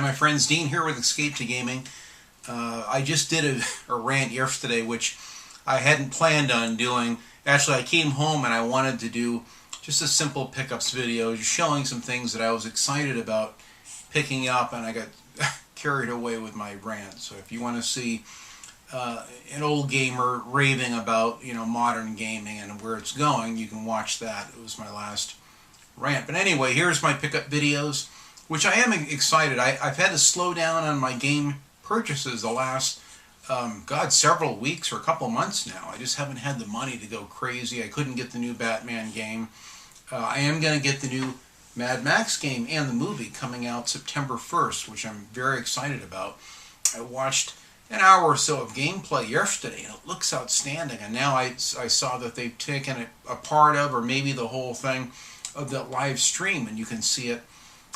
Hi, my friends. Dean here with Escape to Gaming. I just did a rant yesterday, which I hadn't planned on doing. Actually, I came home and I wanted to do just a simple pickups video, just showing some things that I was excited about picking up, and I got carried away with my rant. So if you want to see an old gamer raving about, modern gaming and where it's going, you can watch that. It was my last rant. But anyway, here's my pickup videos, which I am excited. I've had to slow down on my game purchases the last, several weeks or a couple months now. I just haven't had the money to go crazy. I couldn't get the new Batman game. I am going to get the new Mad Max game and the movie coming out September 1st, which I'm very excited about. I watched an hour or so of gameplay yesterday, and it looks outstanding. And now I saw that they've taken it a part of, or maybe the whole thing, of that live stream, and you can see it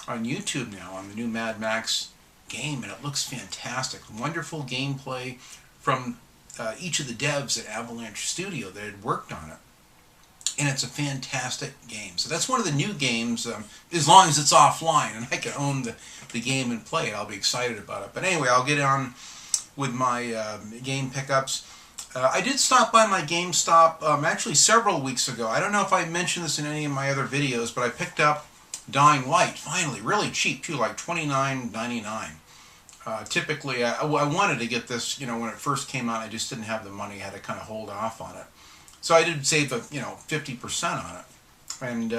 on YouTube now on the new Mad Max game, and it looks fantastic. Wonderful gameplay from each of the devs at Avalanche Studio that had worked on it, and it's a fantastic game. So that's one of the new games, as long as it's offline and I can own the game and play it, I'll be excited about it. But anyway, I'll get on with my game pickups. I did stop by my GameStop actually several weeks ago. I don't know if I mentioned this in any of my other videos, but I picked up Dying Light, finally, really cheap too, like $29.99. Typically, I wanted to get this, when it first came out. I just didn't have the money. I had to kind of hold off on it. So I did save, 50% on it. And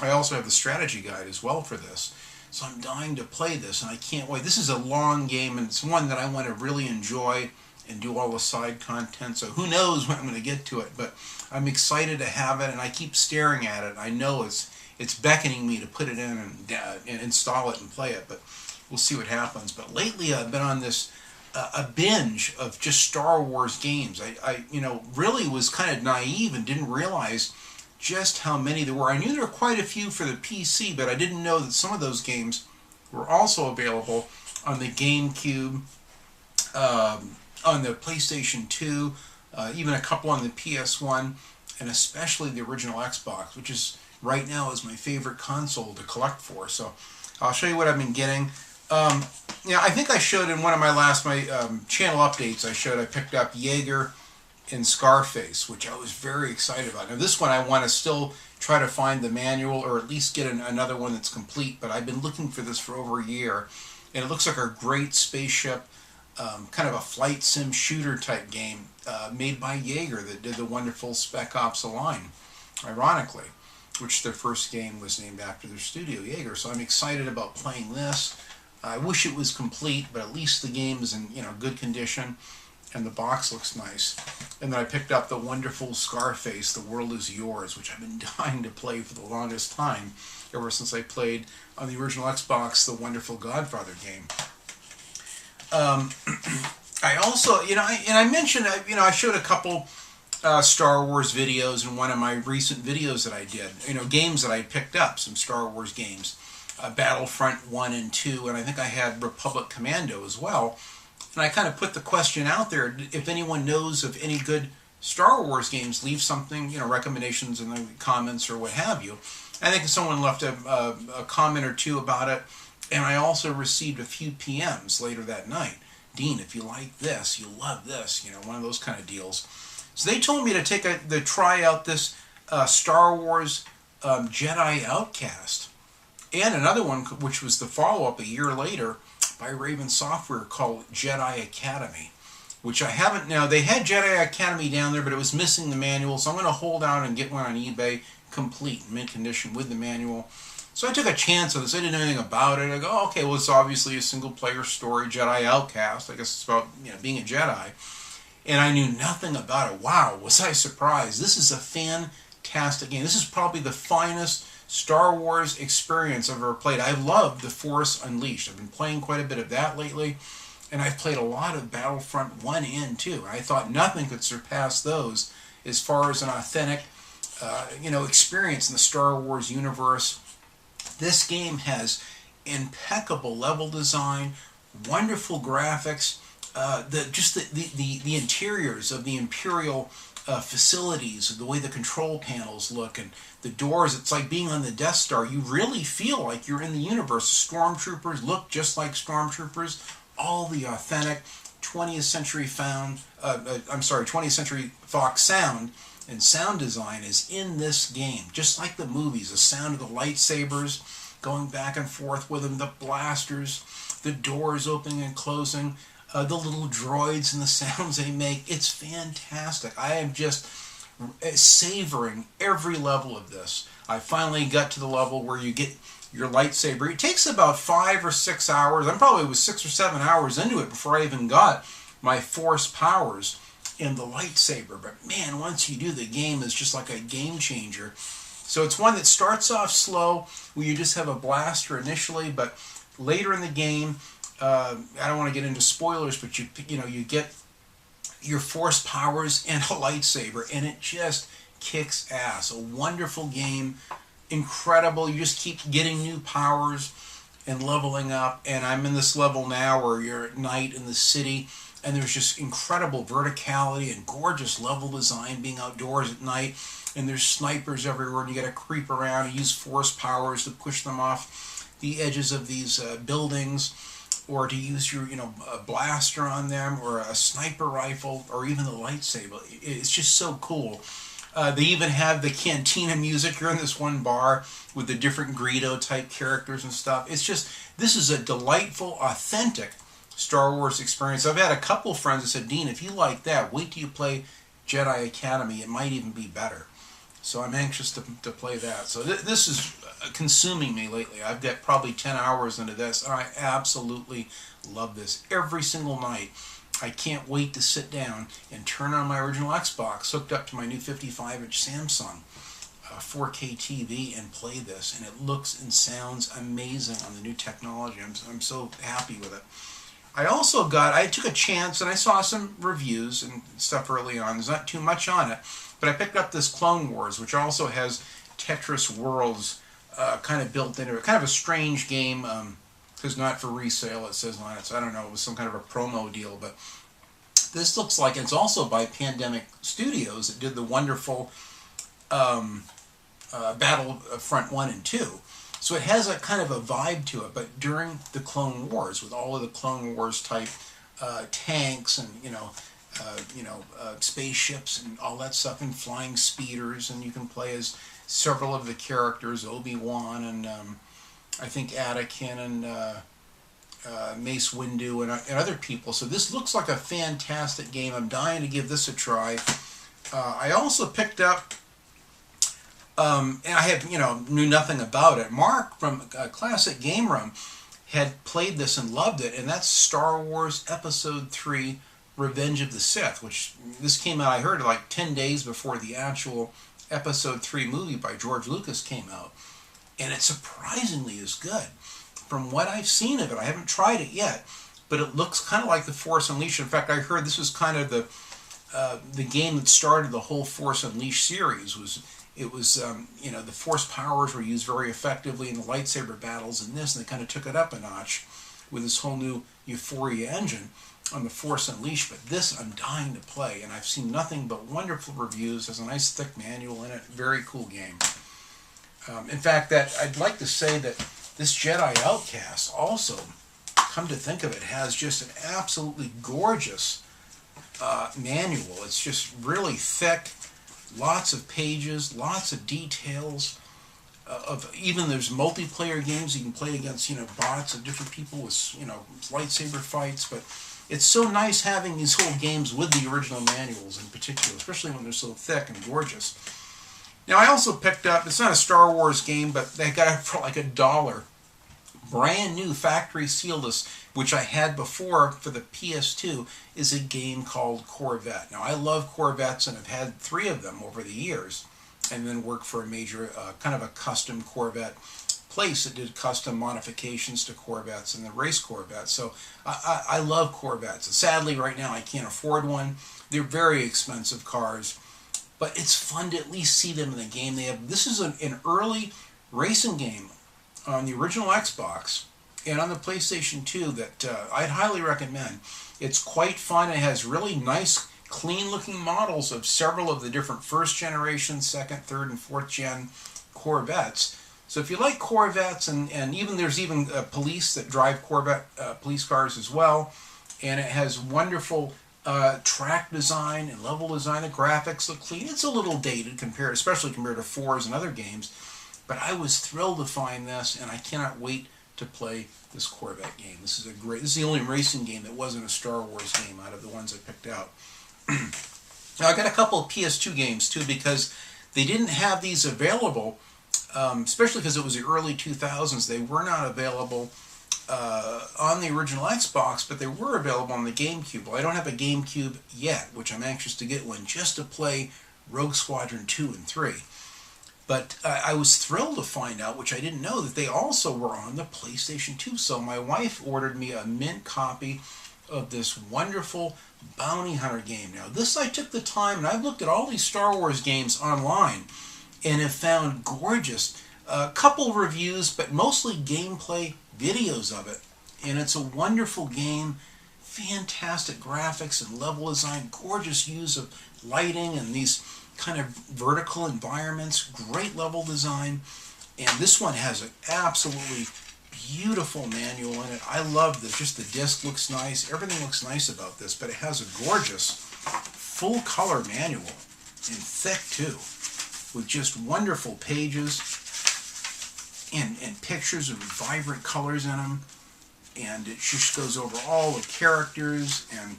I also have the strategy guide as well for this. So I'm dying to play this, and I can't wait. This is a long game, and it's one that I want to really enjoy and do all the side content. So who knows when I'm going to get to it, but I'm excited to have it, and I keep staring at it. I know it's beckoning me to put it in and install it and play it, but we'll see what happens. But lately I've been on this a binge of just Star Wars games. I really was kind of naive and didn't realize just how many there were. I knew there were quite a few for the PC, but I didn't know that some of those games were also available on the GameCube, on the PlayStation 2, even a couple on the PS1, and especially the original Xbox, which is right now is my favorite console to collect for. So I'll show you what I've been getting. I think I showed in one of my channel updates, I picked up Jaeger and Scarface, which I was very excited about. Now this one I want to still try to find the manual, or at least get another one that's complete, but I've been looking for this for over a year, and it looks like a great spaceship, kind of a flight sim shooter type game, made by Jaeger, that did the wonderful Spec Ops Line, ironically, which their first game was named after their studio, Jaeger. So I'm excited about playing this. I wish it was complete, but at least the game is in good condition, and the box looks nice. And then I picked up the wonderful Scarface, The World Is Yours, which I've been dying to play for the longest time, ever since I played on the original Xbox the wonderful Godfather game. I also, I mentioned, I showed a couple Star Wars videos in one of my recent videos that I did, games that I picked up, some Star Wars games, Battlefront 1 and 2, and I think I had Republic Commando as well. And I kind of put the question out there, if anyone knows of any good Star Wars games, leave something, recommendations in the comments or what have you. I think someone left a comment or two about it, and I also received a few PMs later that night. Dean, if you like this, you'll love this, one of those kind of deals. So they told me to try out this Star Wars Jedi Outcast, and another one which was the follow-up a year later by Raven Software called Jedi Academy, which I haven't now. They had Jedi Academy down there, but it was missing the manual, so I'm going to hold out and get one on eBay, complete, mint condition, with the manual. So I took a chance on this. I didn't know anything about it. I go, oh, okay, well, it's obviously a single-player story, Jedi Outcast. I guess it's about being a Jedi. And I knew nothing about it. Wow, was I surprised. This is a fantastic game. This is probably the finest Star Wars experience I've ever played. I love The Force Unleashed. I've been playing quite a bit of that lately, and I've played a lot of Battlefront 1 and 2. I thought nothing could surpass those as far as an authentic, experience in the Star Wars universe. This game has impeccable level design, wonderful graphics, the interiors of the Imperial facilities, the way the control panels look, and the doors. It's like being on the Death Star. You really feel like you're in the universe. Stormtroopers look just like stormtroopers. All the authentic 20th century 20th century Fox sound and sound design is in this game, just like the movies. The sound of the lightsabers going back and forth with them, the blasters, the doors opening and closing, the little droids and the sounds they make. It's fantastic. I am just savoring every level of this. I finally got to the level where you get your lightsaber. It takes about 5 or 6 hours. I probably was 6 or 7 hours into it before I even got my force powers in the lightsaber. But man, once you do, the game is just like a game changer. So it's one that starts off slow, where you just have a blaster initially, but later in the game, I don't want to get into spoilers, but you get your force powers and a lightsaber, and it just kicks ass. A wonderful game, incredible. You just keep getting new powers and leveling up. And I'm in this level now where you're at night in the city, and there's just incredible verticality and gorgeous level design being outdoors at night. And there's snipers everywhere, and you got to creep around and use force powers to push them off the edges of these buildings, or to use your a blaster on them, or a sniper rifle, or even the lightsaber. It's just so cool. They even have the cantina music. You're in this one bar with the different Greedo type characters and stuff. It's just, this is a delightful, authentic Star Wars experience. I've had a couple of friends that said, Dean, if you like that, wait till you play Jedi Academy. It might even be better. So I'm anxious to play that. So this is consuming me lately. I've got probably 10 hours into this, and I absolutely love this. Every single night, I can't wait to sit down and turn on my original Xbox, hooked up to my new 55-inch Samsung 4K TV, and play this. And it looks and sounds amazing on the new technology. I'm so happy with it. I took a chance, and I saw some reviews and stuff early on. There's not too much on it, but I picked up this Clone Wars, which also has Tetris Worlds kind of built into it. Kind of a strange game, because not for resale, it says on it. So I don't know, it was some kind of a promo deal, but this looks like it's also by Pandemic Studios that did the wonderful Battlefront 1 and 2. So it has a kind of a vibe to it, but during the Clone Wars, with all of the Clone Wars type tanks and spaceships and all that stuff, and flying speeders, and you can play as several of the characters, Obi-Wan and I think Anakin and Mace Windu and other people. So this looks like a fantastic game. I'm dying to give this a try. I also picked up, and I knew nothing about it. Mark from Classic Game Room had played this and loved it, and that's Star Wars Episode 3 Revenge of the Sith, which this came out, I heard, like 10 days before the actual Episode 3 movie by George Lucas came out. And it surprisingly is good. From what I've seen of it, I haven't tried it yet, but it looks kind of like The Force Unleashed. In fact, I heard this was kind of the game that started the whole Force Unleashed series. The Force powers were used very effectively in the lightsaber battles in this, and they kind of took it up a notch with this whole new Euphoria engine on the Force Unleashed. But this I'm dying to play, and I've seen nothing but wonderful reviews. There's a nice thick manual in it. Very cool game. In fact, I'd like to say that this Jedi Outcast also, come to think of it, has just an absolutely gorgeous manual. It's just really thick, lots of pages, lots of details. Even there's multiplayer games you can play against bots of different people with lightsaber fights. But it's so nice having these whole games with the original manuals in particular, especially when they're so thick and gorgeous. Now I also picked up, it's not a Star Wars game, but they got it for like $1. Brand new factory sealed, which I had before for the PS2, is a game called Corvette. Now I love Corvettes and have had 3 of them over the years, and then worked for a major kind of a custom Corvette place that did custom modifications to Corvettes and the race Corvettes. So I love Corvettes. Sadly right now I can't afford one. They're very expensive cars, but it's fun to at least see them in the game. This is an early racing game on the original Xbox and on the PlayStation 2 that I'd highly recommend. It's quite fun. It has really nice clean looking models of several of the different first generation, second, third, and fourth gen Corvettes. So if you like Corvettes, and even there's even police that drive Corvette police cars as well, and it has wonderful track design and level design. The graphics look clean. It's a little dated especially compared to 4s and other games, but I was thrilled to find this, and I cannot wait to play this Corvette game. This is the only racing game that wasn't a Star Wars game out of the ones I picked out. Now I got a couple of PS2 games too, because they didn't have these available, especially because it was the early 2000s. They were not available on the original Xbox, but they were available on the GameCube. Well, I don't have a GameCube yet, which I'm anxious to get one just to play Rogue Squadron 2 and 3. But I was thrilled to find out, which I didn't know, that they also were on the PlayStation 2. So my wife ordered me a mint copy of this wonderful bounty hunter game. Now this, I took the time, and I've looked at all these Star Wars games online and have found gorgeous, a couple reviews, but mostly gameplay videos of it. And it's a wonderful game, fantastic graphics and level design, gorgeous use of lighting and these kind of vertical environments, great level design. And this one has an absolutely beautiful manual in it. I love just the disc looks nice. Everything looks nice about this, but it has a gorgeous full color manual, and thick too, with just wonderful pages and pictures of vibrant colors in them. And it just goes over all the characters and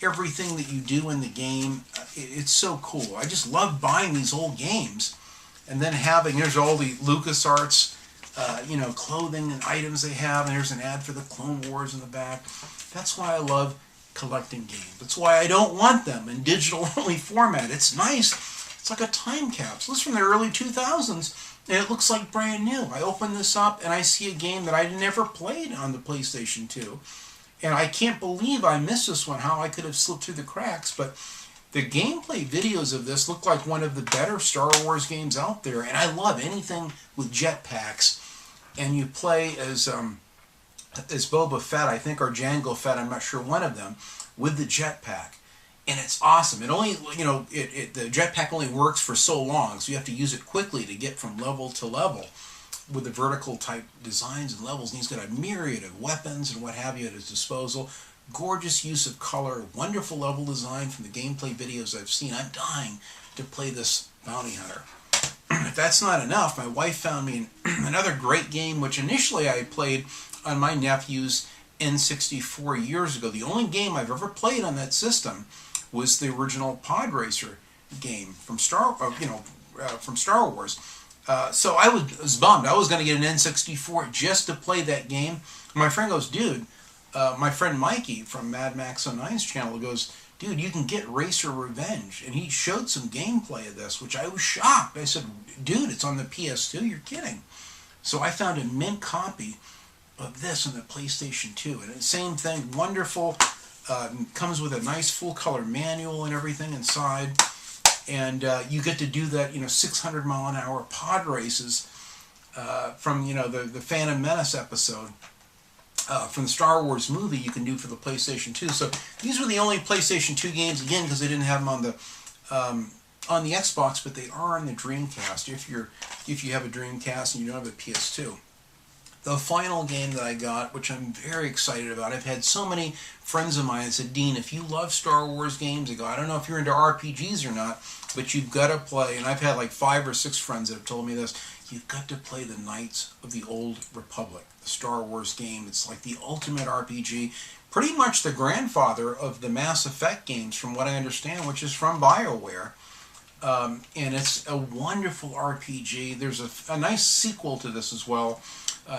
everything that you do in the game. It's so cool. I just love buying these old games and then there's all the LucasArts clothing and items they have, and there's an ad for the Clone Wars in the back. That's why I love collecting games. That's why I don't want them in digital only format. It's nice. It's like a time capsule. It's from the early 2000s, and it looks like brand new. I open this up and I see a game that I never played on the PlayStation 2. And I can't believe I missed this one, how I could have slipped through the cracks. But the gameplay videos of this look like one of the better Star Wars games out there. And I love anything with jetpacks. And you play as Boba Fett, I think, or Jango Fett, I'm not sure, one of them, with the jetpack. And it's awesome. It only, the jetpack only works for so long, so you have to use it quickly to get from level to level with the vertical type designs and levels. And he's got a myriad of weapons and what have you at his disposal. Gorgeous use of color, wonderful level design from the gameplay videos I've seen. I'm dying to play this bounty hunter. If that's not enough, my wife found me another great game, which initially I played on my nephew's N64 years ago. The only game I've ever played on that system was the original Pod Racer game from Star Wars. So I was bummed. I was going to get an N64 just to play that game. My friend goes, dude, my friend Mikey from Mad Max 09's channel goes, dude, you can get Racer Revenge. And he showed some gameplay of this, which I was shocked. I said, dude, it's on the PS2? You're kidding. So I found a mint copy of this on the PlayStation 2. And the same thing, wonderful. Comes with a nice full color manual and everything inside. And you get to do that, 600 mile an hour pod races from, the Phantom Menace episode from the Star Wars movie you can do for the PlayStation 2. So these were the only PlayStation 2 games, again, because they didn't have them on the Xbox, but they are on the Dreamcast if you have a Dreamcast and you don't have a PS2. The final game that I got, which I'm very excited about, I've had so many friends of mine that said, Dean, if you love Star Wars games, I go, I don't know if you're into RPGs or not, but you've got to play, and I've had like 5 or 6 friends that have told me this, you've got to play the Knights of the Old Republic, the Star Wars game. It's like the ultimate RPG, pretty much the grandfather of the Mass Effect games, from what I understand, which is from BioWare. And it's a wonderful RPG. There's a nice sequel to this as well,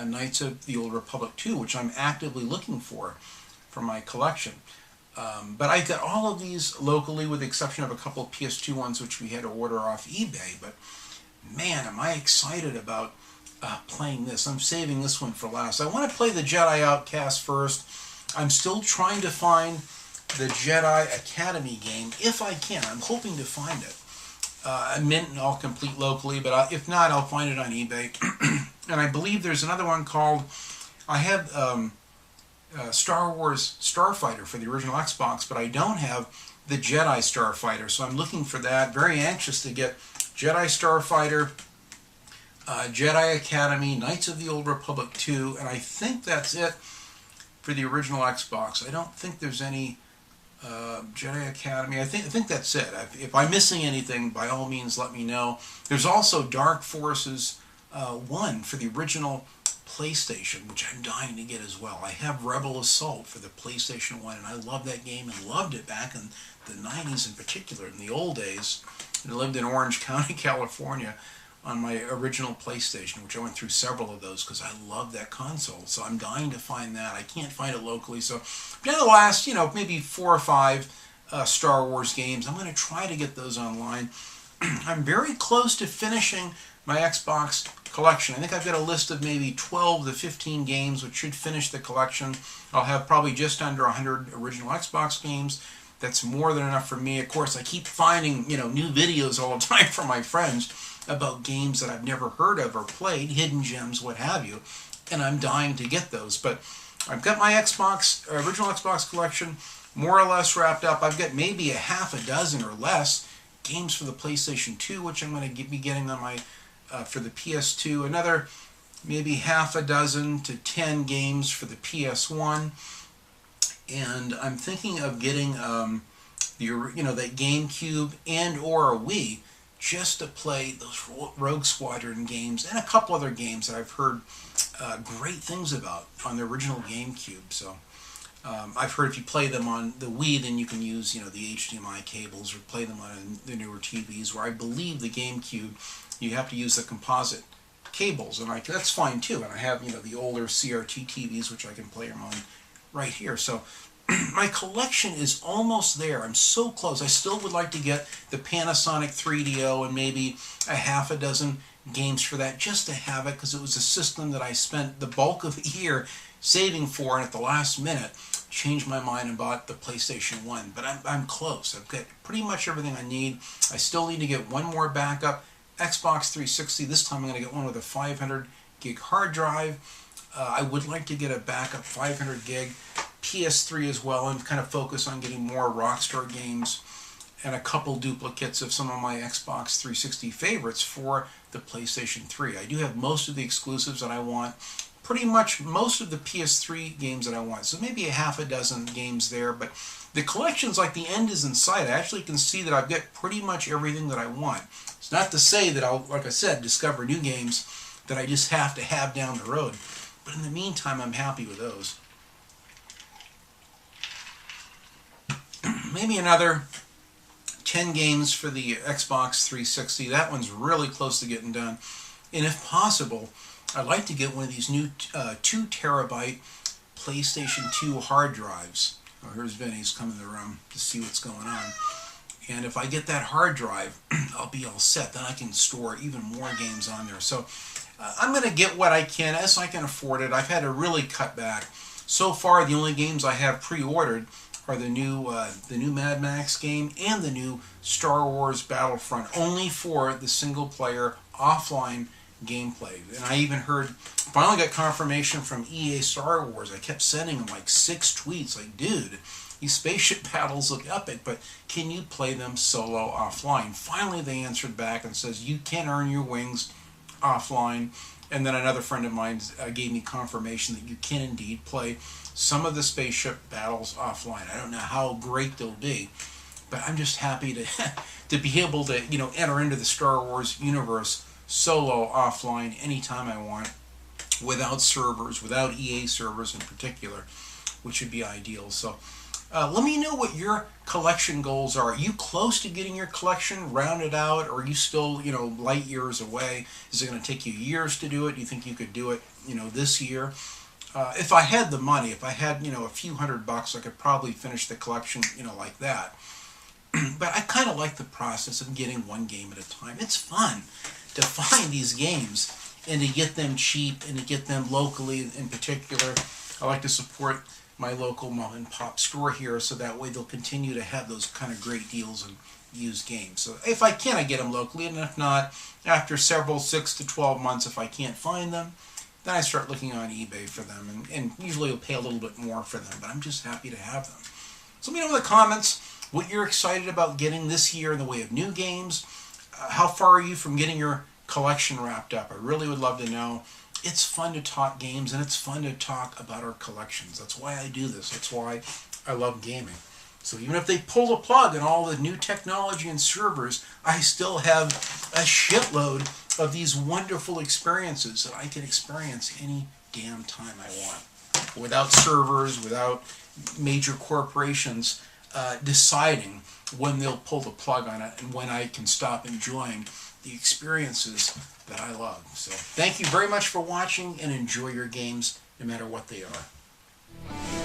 Knights of the Old Republic 2, which I'm actively looking for my collection. But I got all of these locally, with the exception of a couple of PS2 ones, which we had to order off eBay. But man, am I excited about playing this. I'm saving this one for last. I want to play the Jedi Outcast first. I'm still trying to find the Jedi Academy game, if I can. I'm hoping to find it. Mint and all complete locally, but if not, I'll find it on eBay. And I believe there's another one called, I have Star Wars Starfighter for the original Xbox, but I don't have the Jedi Starfighter. So I'm looking for that. Very anxious to get Jedi Starfighter, Jedi Academy, Knights of the Old Republic 2, and I think that's it for the original Xbox. I don't think there's any Jedi Academy. I think that's it. If I'm missing anything, by all means, let me know. There's also Dark Forces 1 for the original PlayStation, which I'm dying to get as well. I have Rebel Assault for the PlayStation 1, and I love that game and loved it back in the 90s in particular, in the old days. And I lived in Orange County, California on my original PlayStation, which I went through several of those because I love that console. So I'm dying to find that. I can't find it locally. So in the last, maybe 4 or 5 Star Wars games, I'm going to try to get those online. I'm very close to finishing my Xbox collection. I think I've got a list of maybe 12 to 15 games, which should finish the collection. I'll have probably just under 100 original Xbox games. That's more than enough for me. Of course, I keep finding, new videos all the time from my friends about games that I've never heard of or played, hidden gems, what have you, and I'm dying to get those. But I've got my original Xbox collection more or less wrapped up. I've got maybe a half a dozen or less games for the PlayStation 2, which I'm going to be getting on my for the PS2. Another maybe half a dozen to 10 games for the PS1, and I'm thinking of getting that GameCube and or a Wii, just to play those Rogue Squadron games and a couple other games that I've heard great things about on the original GameCube. So I've heard if you play them on the Wii, then you can use the HDMI cables, or play them on the newer TVs, where I believe the GameCube you have to use the composite cables, and that's fine too. And I have the older CRT TVs, which I can play them on right here. So my collection is almost there. I'm so close. I still would like to get the Panasonic 3DO and maybe a half a dozen games for that, just to have it, because it was a system that I spent the bulk of the year saving for, and at the last minute changed my mind and bought the PlayStation 1. But I'm close. I've got pretty much everything I need. I still need to get one more backup Xbox 360. This time I'm going to get one with a 500 gig hard drive. I would like to get a backup 500 gig PS3 as well, and kind of focus on getting more Rockstar games and a couple duplicates of some of my Xbox 360 favorites for the PlayStation 3. I do have most of the exclusives that I want, pretty much most of the PS3 games that I want, so maybe a half a dozen games there. But the collection's like the end is in sight. I actually can see that I've got pretty much everything that I want. It's not to say that I'll, like I said, discover new games that I just have to have down the road, but in the meantime I'm happy with those. Maybe another 10 games for the Xbox 360. That one's really close to getting done. And if possible, I'd like to get one of these new 2 terabyte PlayStation 2 hard drives. Oh, here's Vinny's come in the room to see what's going on. And if I get that hard drive, I'll be all set. Then I can store even more games on there. So I'm going to get what I can as I can afford it. I've had to really cut back. So far, the only games I have pre-ordered are the new Mad Max game and the new Star Wars Battlefront, only for the single-player offline gameplay. And I even finally got confirmation from EA Star Wars. I kept sending them like 6 tweets, like, dude, these spaceship battles look epic, but can you play them solo offline? Finally, they answered back and says you can earn your wings offline. And then another friend of mine gave me confirmation that you can indeed play some of the spaceship battles offline. I don't know how great they'll be, but I'm just happy to be able to enter into the Star Wars universe solo offline anytime I want, without servers, without EA servers in particular, which would be ideal. So let me know what your collection goals are. Are you close to getting your collection rounded out, or are you still light years away? Is it going to take you years to do it? Do you think you could do it this year? If I had the money, if I had a few $100, I could probably finish the collection like that. But I kind of like the process of getting one game at a time. It's fun to find these games and to get them cheap and to get them locally in particular. I like to support my local mom and pop store here, so that way they'll continue to have those kind of great deals and used games. So if I can, I get them locally, and if not, after several 6 to 12 months, if I can't find them, then I start looking on eBay for them, and usually I'll pay a little bit more for them, but I'm just happy to have them. So let me know in the comments what you're excited about getting this year in the way of new games. How far are you from getting your collection wrapped up? I really would love to know. It's fun to talk games, and it's fun to talk about our collections. That's why I do this. That's why I love gaming. So even if they pull the plug on all the new technology and servers, I still have a shitload of these wonderful experiences that I can experience any damn time I want. Without servers, without major corporations deciding when they'll pull the plug on it and when I can stop enjoying the experiences that I love. So thank you very much for watching, and enjoy your games no matter what they are.